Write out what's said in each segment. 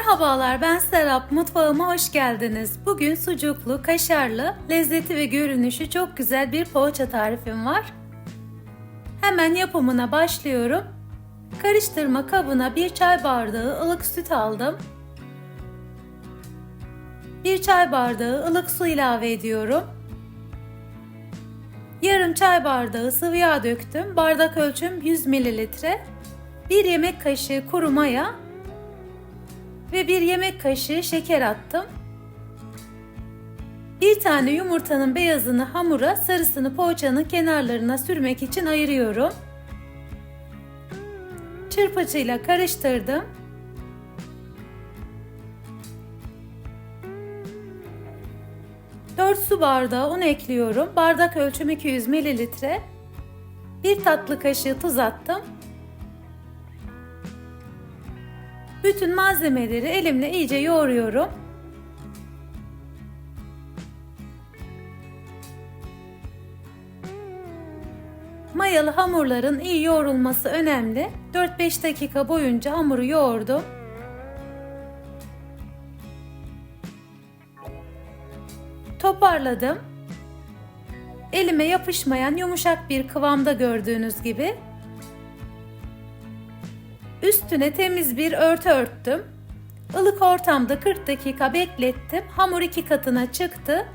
Merhabalar, ben Serap. Mutfağıma hoş geldiniz. Bugün sucuklu, kaşarlı, lezzeti ve görünüşü çok güzel bir poğaça tarifim var. Hemen yapımına başlıyorum. Karıştırma kabına 1 çay bardağı ılık süt aldım. 1 çay bardağı ılık su ilave ediyorum. Yarım çay bardağı sıvı yağ döktüm. Bardak ölçüm 100 ml. 1 yemek kaşığı kuru maya ve 1 yemek kaşığı şeker attım. 1 tane yumurtanın beyazını hamura, sarısını poğaçanın kenarlarına sürmek için ayırıyorum. Çırpıcıyla karıştırdım. Dört su bardağı un ekliyorum. Bardak ölçüm 200 ml. 1 tatlı kaşığı tuz attım. Bütün malzemeleri elimle iyice yoğuruyorum. Mayalı hamurların iyi yoğrulması önemli. 4-5 dakika boyunca hamuru yoğurdum. Toparladım. Elime yapışmayan yumuşak bir kıvamda gördüğünüz gibi. Üstüne temiz bir örtü örttüm. Ilık ortamda 40 dakika beklettim. Hamur 2 katına çıktı.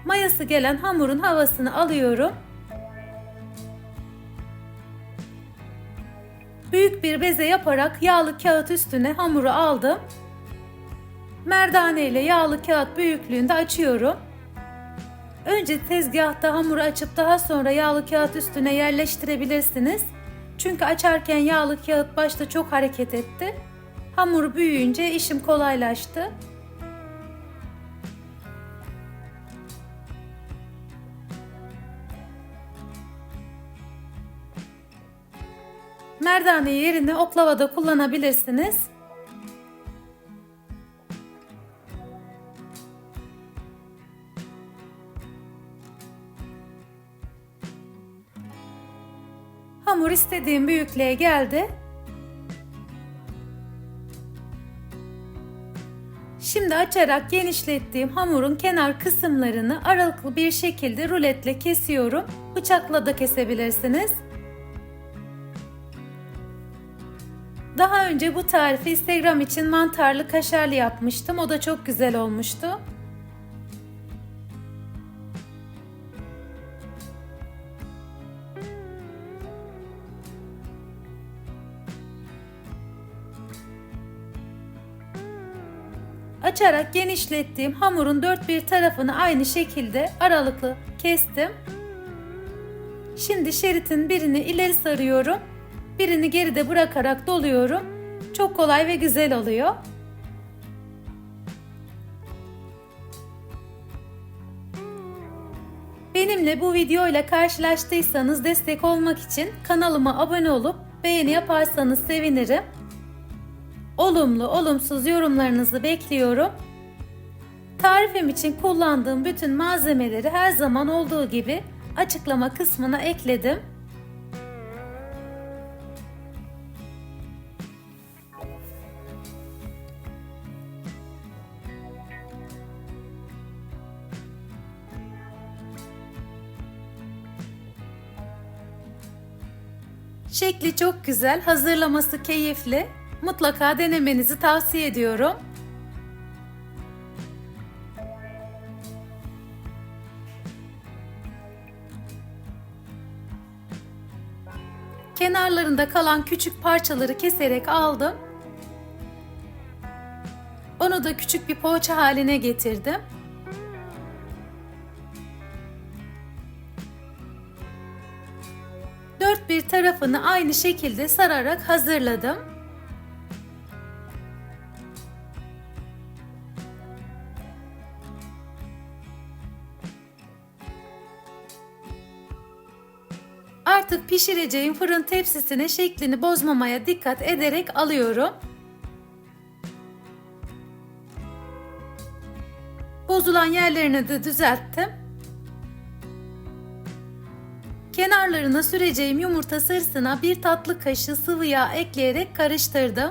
Mayası gelen hamurun havasını alıyorum. Büyük bir beze yaparak yağlı kağıt üstüne hamuru aldım. Merdane ile yağlı kağıt büyüklüğünde açıyorum. Önce tezgahta hamuru açıp daha sonra yağlı kağıt üstüne yerleştirebilirsiniz. Çünkü açarken yağlı kağıt başta çok hareket etti. Hamur büyüyünce işim kolaylaştı. Merdane yerine oklava da kullanabilirsiniz. Hamur istediğim büyüklüğe geldi. Şimdi açarak genişlettiğim hamurun kenar kısımlarını aralıklı bir şekilde ruletle kesiyorum. Bıçakla da kesebilirsiniz. Daha önce bu tarifi Instagram için mantarlı kaşarlı yapmıştım. O da çok güzel olmuştu. Açarak genişlettiğim hamurun dört bir tarafını aynı şekilde aralıklı kestim. Şimdi şeritin birini ileri sarıyorum. Birini geride bırakarak doluyorum. Çok kolay ve güzel oluyor. Benimle bu videoyla karşılaştıysanız destek olmak için kanalıma abone olup beğeni yaparsanız sevinirim. Olumlu, olumsuz yorumlarınızı bekliyorum. Tarifim için kullandığım bütün malzemeleri her zaman olduğu gibi açıklama kısmına ekledim. Şekli çok güzel, hazırlaması keyifli. Mutlaka denemenizi tavsiye ediyorum. Kenarlarında kalan küçük parçaları keserek aldım. Onu da küçük bir poğaça haline getirdim. Dört bir tarafını aynı şekilde sararak hazırladım. Artık pişireceğim fırın tepsisine şeklini bozmamaya dikkat ederek alıyorum. Bozulan yerlerini de düzelttim. Kenarlarına süreceğim yumurta sarısına 1 tatlı kaşığı sıvı yağ ekleyerek karıştırdım.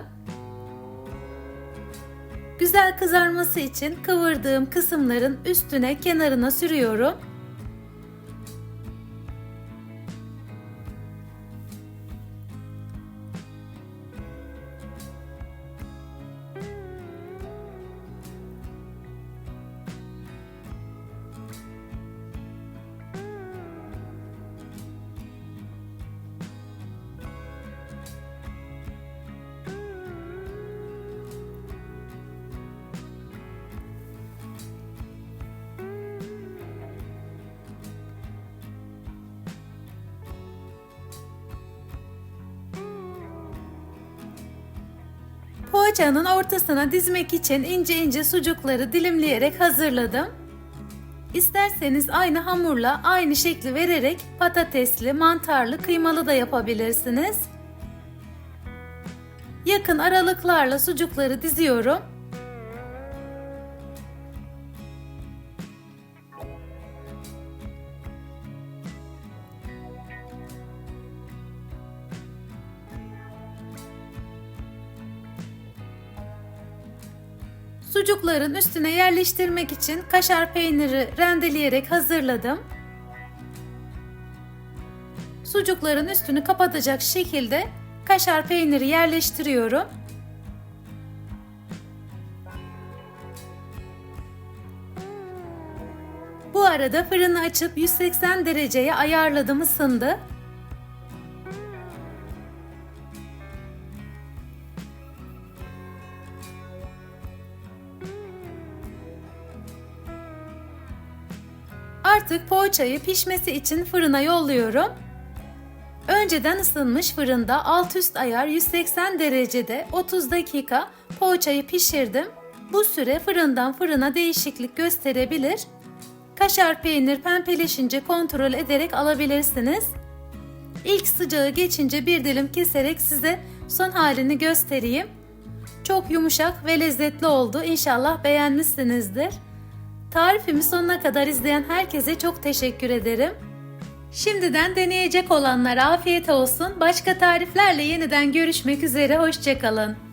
Güzel kızarması için kıvırdığım kısımların üstüne, kenarına sürüyorum. Poğaçanın ortasına dizmek için ince ince sucukları dilimleyerek hazırladım. İsterseniz aynı hamurla aynı şekli vererek patatesli, mantarlı, kıymalı da yapabilirsiniz. Yakın aralıklarla sucukları diziyorum. Sucukların üstüne yerleştirmek için kaşar peyniri rendeleyerek hazırladım. Sucukların üstünü kapatacak şekilde kaşar peyniri yerleştiriyorum. Bu arada fırını açıp 180 dereceye ayarladım, ısındı. Artık poğaçayı pişmesi için fırına yolluyorum. Önceden ısınmış fırında alt üst ayar 180 derecede 30 dakika poğaçayı pişirdim. Bu süre fırından fırına değişiklik gösterebilir. Kaşar peynir pembeleşince kontrol ederek alabilirsiniz. İlk sıcağı geçince bir dilim keserek size son halini göstereyim. Çok yumuşak ve lezzetli oldu. İnşallah beğenmişsinizdir. Tarifimi sonuna kadar izleyen herkese çok teşekkür ederim. Şimdiden deneyecek olanlara afiyet olsun. Başka tariflerle yeniden görüşmek üzere. Hoşça kalın.